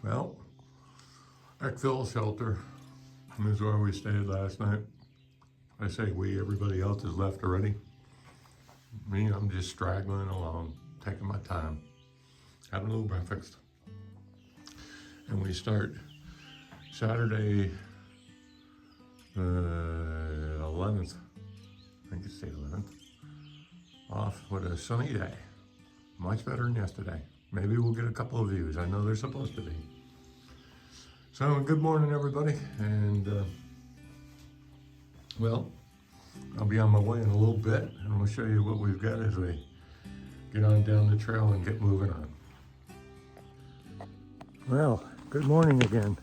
Well, Eckville shelter. This is where we stayed last night. I say we, everybody else has left already. Me, I'm just straggling along, taking my time, having a little breakfast. And we start Saturday, the 11th, I think it's the 11th, off with a sunny day. Much better than yesterday. Maybe we'll get a couple of views. I know they're supposed to be. So good morning, everybody. And well, I'll be on my way in a little bit, and we'll show you what we've got as we get on down the trail and get moving on. Well, good morning again.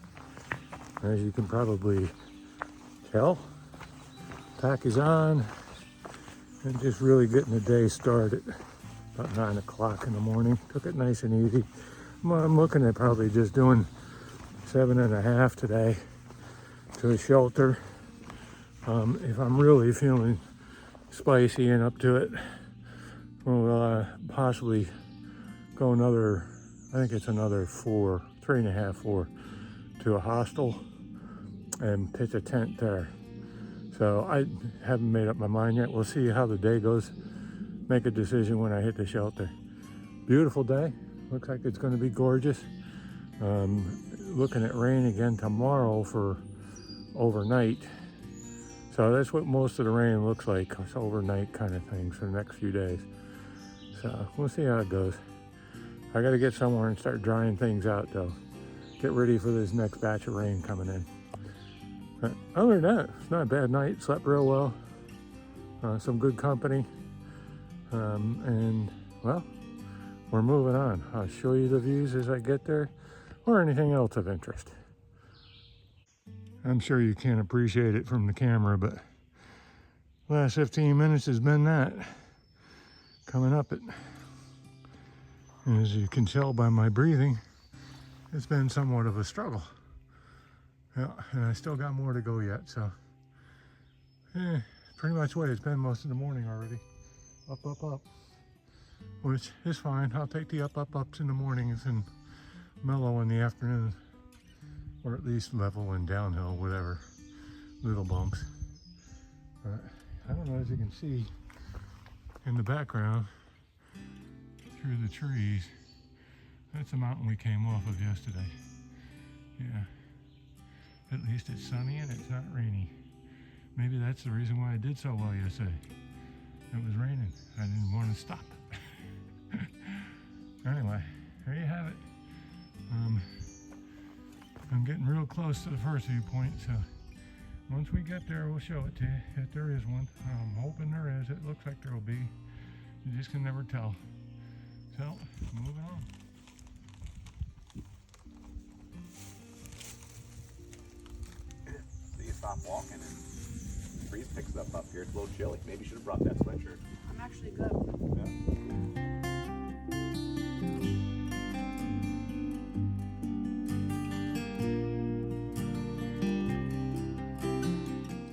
As you can probably tell, pack is on and just really getting the day started. About 9 o'clock in the morning. Took it nice and easy. I'm looking at probably just doing 7.5 today to a shelter. If I'm really feeling spicy and up to it, we'll possibly go another, I think it's another 3.5, 4 to a hostel and pitch a tent there. So I haven't made up my mind yet. We'll see how the day goes. Make a decision when I hit the shelter. Beautiful day. Looks like it's going to be gorgeous. Looking at rain again tomorrow for overnight. So that's what most of the rain looks like. It's overnight kind of things for the next few days. So we'll see how it goes. I got to get somewhere and start drying things out though. Get ready for this next batch of rain coming in. But other than that, it's not a bad night. Slept real well. Some good company. And well, we're moving on. I'll show you the views as I get there or anything else of interest. I'm sure you can't appreciate it from the camera, but last 15 minutes has been that. Coming up it. And as you can tell by my breathing, it's been somewhat of a struggle. Yeah, and I still got more to go yet, so pretty much what it's been most of the morning already. Up, up, up, which is fine. I'll take the ups in the mornings and mellow in the afternoon, or at least level and downhill, whatever, little bumps. But I don't know, as you can see in the background through the trees, that's the mountain we came off of yesterday. Yeah, at least it's sunny and it's not rainy. Maybe that's the reason why I did so well yesterday. It was raining. I didn't want to stop. Anyway, there you have it. I'm getting real close to the first viewpoint, so once we get there, we'll show it to you, if there is one. I'm hoping there is. It looks like there will be. You just can never tell. So, moving on. So you stop walking and the breeze picks up here. It's a little chilly. Maybe you should have brought that sweatshirt. I'm actually good. Yeah.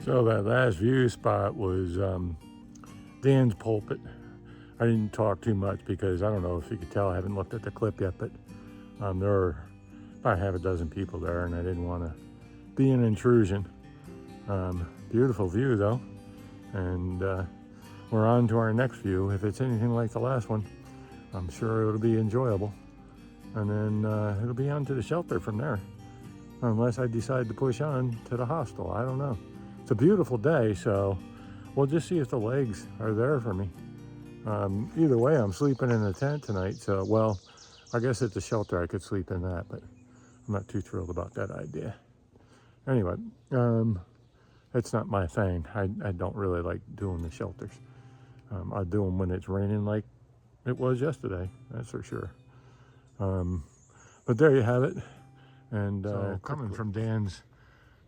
So that last view spot was Dan's pulpit. I didn't talk too much because I don't know if you could tell, I haven't looked at the clip yet, but there are about half a dozen people there and I didn't want to be an intrusion. Beautiful view though. And we're on to our next view. If it's anything like the last one, I'm sure it'll be enjoyable. And then it'll be on to the shelter from there. Unless I decide to push on to the hostel, I don't know. It's a beautiful day, so we'll just see if the legs are there for me. Either way, I'm sleeping in a tent tonight, so, well, I guess at the shelter I could sleep in that, but I'm not too thrilled about that idea. Anyway, it's not my thing. I don't really like doing the shelters. I do them when it's raining like it was yesterday, that's for sure. But there you have it. And so coming from Dan's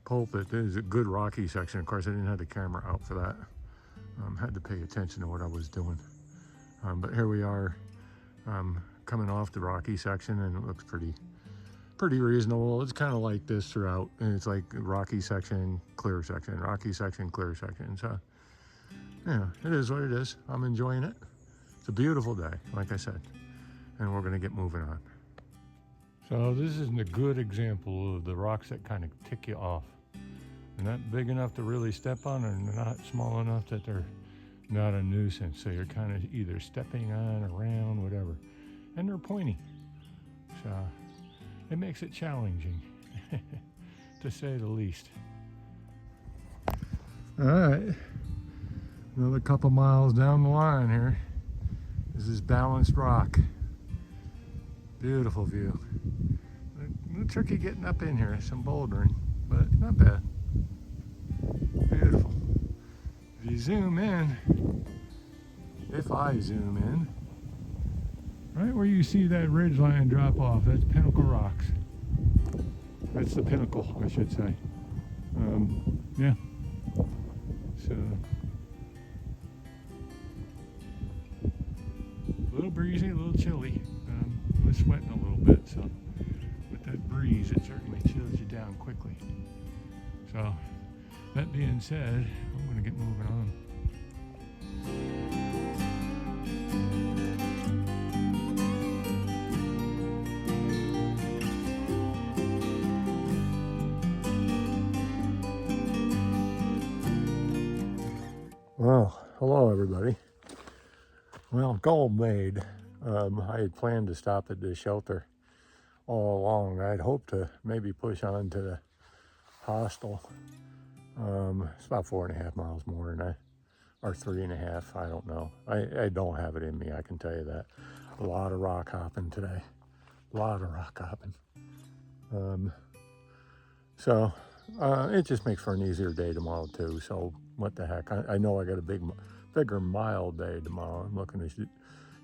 pulpit, there's a good rocky section. Of course, I didn't have the camera out for that. Had to pay attention to what I was doing. But here we are coming off the rocky section, and it looks pretty reasonable. It's kind of like this throughout, and it's like rocky section, clear section, rocky section, clear section. So yeah, it is what it is. I'm enjoying it. It's a beautiful day, like I said, and we're gonna get moving on. So this isn't a good example of the rocks that kind of tick you off. They're not big enough to really step on, and they're not small enough that they're not a nuisance. So you're kind of either stepping on, around, whatever. And they're pointy. So it makes it challenging, to say the least. All right, another couple miles down the line here. This is Balanced Rock. Beautiful view. A little tricky getting up in here, some bouldering, but not bad. Beautiful. If you zoom in, if I zoom in, right where you see that ridge line drop off, that's Pinnacle Rocks. That's the pinnacle, I should say. Yeah. So, a little breezy, a little chilly. I was sweating a little bit, so with that breeze, it certainly chills you down quickly. So, that being said, I'm going to get moving on. Well, hello everybody. Well, goal made. I had planned to stop at this shelter all along. I'd hoped to maybe push on to the hostel. It's about 4.5 miles more than that, or 3.5, I don't know. I don't have it in me, I can tell you that. A lot of rock hopping today. A lot of rock hopping. So it just makes for an easier day tomorrow too. So what the heck? I know I got a bigger mile day tomorrow. I'm looking to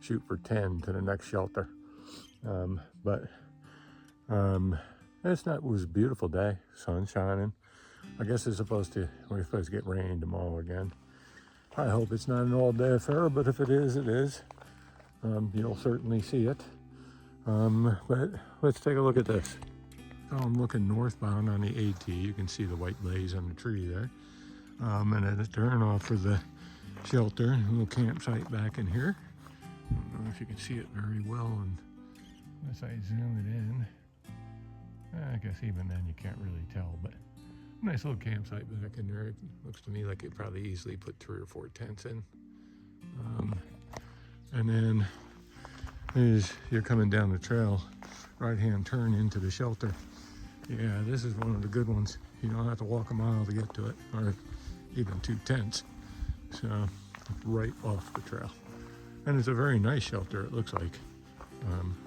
shoot for 10 to the next shelter. But it was a beautiful day, sun shining. I guess we're supposed to get rain tomorrow again. I hope it's not an all-day affair, but if it is, it is. You'll certainly see it. But let's take a look at this. So I'm looking northbound on the AT. You can see the white blaze on the tree there. And at a turn off for the shelter, a little campsite back in here. I don't know if you can see it very well, and unless I zoom it in, I guess even then you can't really tell, but nice little campsite back in there. It looks to me like it probably easily put 3 or 4 tents in. And then as you're coming down the trail, right-hand turn into the shelter. Yeah, this is one of the good ones. You don't have to walk a mile to get to it, or even 2 tents. So, right off the trail. And it's a very nice shelter, it looks like.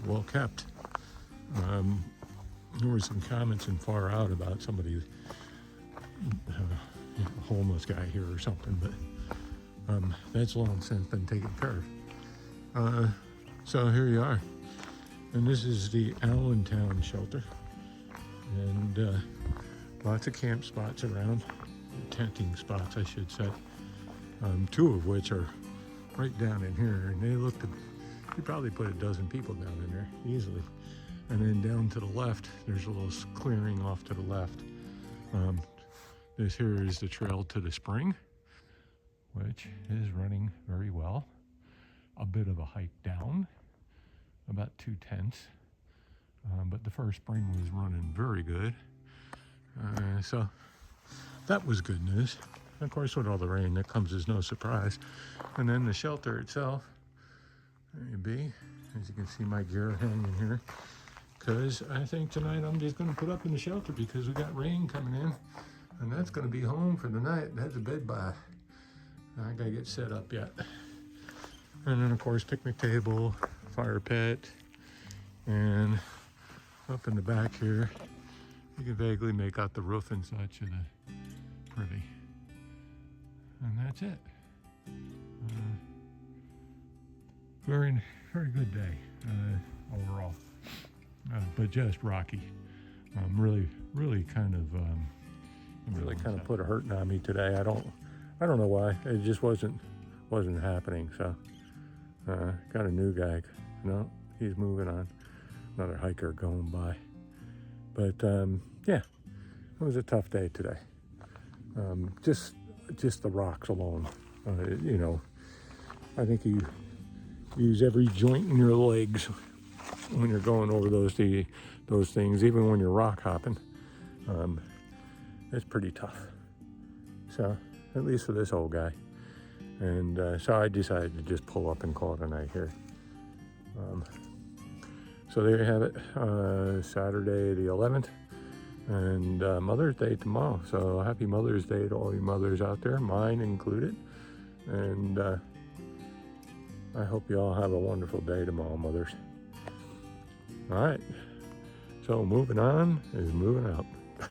Well kept. There were some comments in Far Out about somebody, a homeless guy here or something, but that's long since been taken care of. So here you are. And this is the Allentown shelter. And lots of camp spots around, tenting spots, I should say. 2 of which are right down in here, and you probably put a dozen people down in there easily. And then down to the left, there's a little clearing off to the left. This here is the trail to the spring, which is running very well. A bit of a hike down, about 2 tents. But the first spring was running very good. So that was good news. Of course, with all the rain, that comes as no surprise. And then the shelter itself, there you be. As you can see, my gear hanging here. Because I think tonight I'm just going to put up in the shelter because we got rain coming in. And that's going to be home for the night. That's a bed by. I got to get set up yet. And then, of course, picnic table, fire pit, and up in the back here, you can vaguely make out the roof and such of the privy. And that's it. Very, very good day overall, but just rocky. Really kind of put a hurting on me today. I don't know why. It just wasn't happening. So got a new guy. No, he's moving on. Another hiker going by. But yeah, it was a tough day today. Just the rocks alone. I think you use every joint in your legs when you're going over those to those things, even when you're rock hopping, it's pretty tough. So, at least for this old guy. And so I decided to just pull up and call it a night here. So there you have it, Saturday the 11th, and Mother's Day tomorrow. So happy Mother's Day to all you mothers out there, mine included. And I hope you all have a wonderful day tomorrow, mothers. All right, so moving on is moving out.